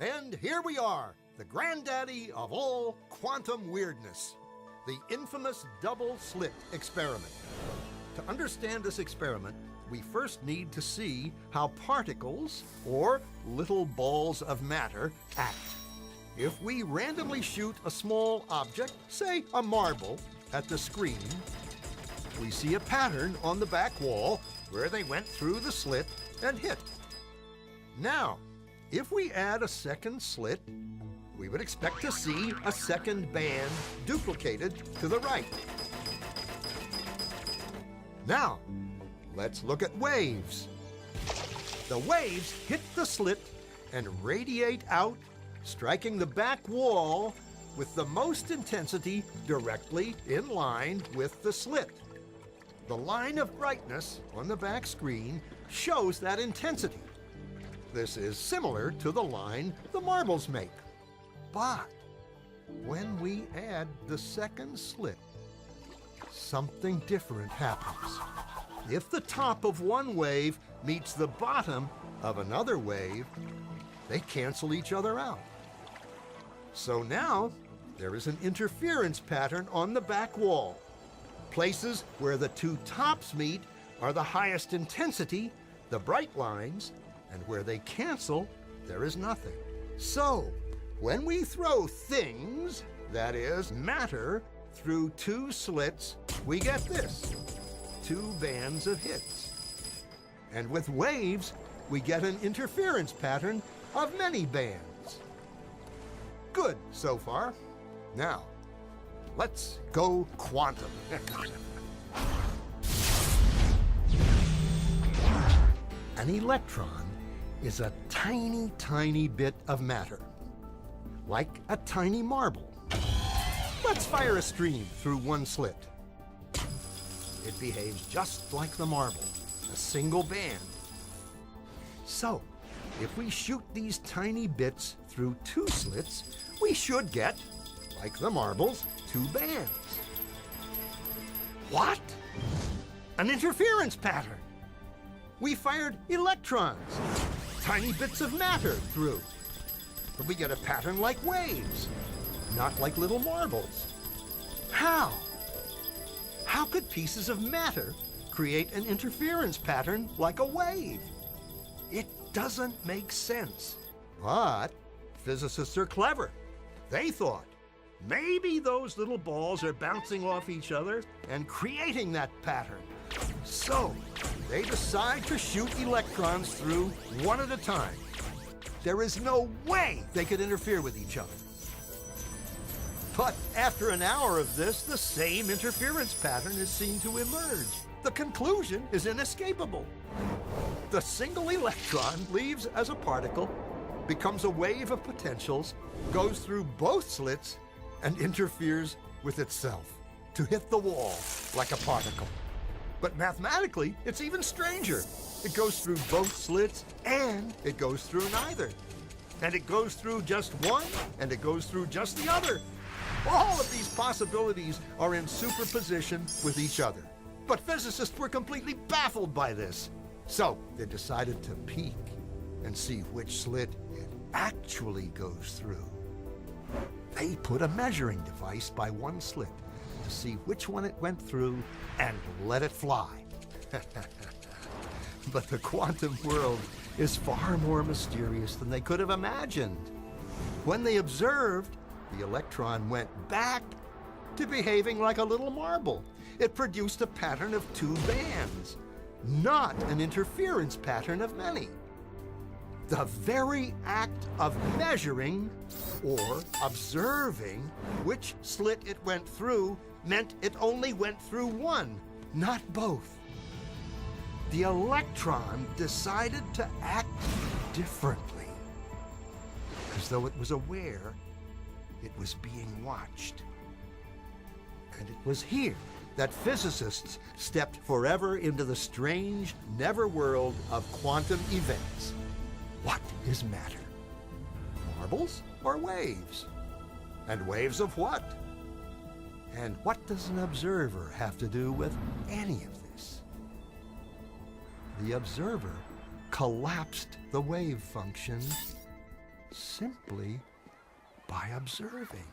And here we are, the granddaddy of all quantum weirdness, the infamous double slit experiment. To understand this experiment, we first need to see how particles, or little balls of matter, act. If we randomly shoot a small object, say a marble, at the screen, we see a pattern on the back wall where they went through the slit and hit. Now, if we add a second slit, we would expect to see a second band duplicated to the right. Now, let's look at waves. The waves hit the slit and radiate out, striking the back wall with the most intensity directly in line with the slit. The line of brightness on the back screen shows that intensity. This is similar to the line the marbles make. But when we add the second slit, something different happens. If the top of one wave meets the bottom of another wave, they cancel each other out. So now there is an interference pattern on the back wall. Places where the two tops meet are the highest intensity, the bright lines, and where they cancel, there is nothing. So, when we throw things, that is, matter, through two slits, we get this, two bands of hits. And with waves, we get an interference pattern of many bands. Good so far. Now, let's go quantum. An electron is a tiny, tiny bit of matter, like a tiny marble. Let's fire a stream through one slit. It behaves just like the marble, a single band. So, if we shoot these tiny bits through two slits, we should get, like the marbles, two bands. What? An interference pattern. We fired electrons, tiny bits of matter through. But we get a pattern like waves, not like little marbles. How? How could pieces of matter create an interference pattern like a wave? It doesn't make sense. But physicists are clever. They thought, maybe those little balls are bouncing off each other and creating that pattern. So they decide to shoot electrons through one at a time. There is no way they could interfere with each other. But after an hour of this, the same interference pattern is seen to emerge. The conclusion is inescapable. The single electron leaves as a particle, becomes a wave of potentials, goes through both slits, and interferes with itself to hit the wall like a particle. But mathematically, it's even stranger. It goes through both slits, and it goes through neither. And it goes through just one, and it goes through just the other. All of these possibilities are in superposition with each other. But physicists were completely baffled by this. So they decided to peek and see which slit it actually goes through. They put a measuring device by one slit to see which one it went through and let it fly. But the quantum world is far more mysterious than they could have imagined. When they observed, the electron went back to behaving like a little marble. It produced a pattern of two bands, not an interference pattern of many. The very act of measuring or observing which slit it went through meant it only went through one, not both. The electron decided to act differently, as though it was aware it was being watched. And it was here that physicists stepped forever into the strange, never-world of quantum events. What is matter? Marbles or waves? And waves of what? And what does an observer have to do with any of this? The observer collapsed the wave function simply by observing.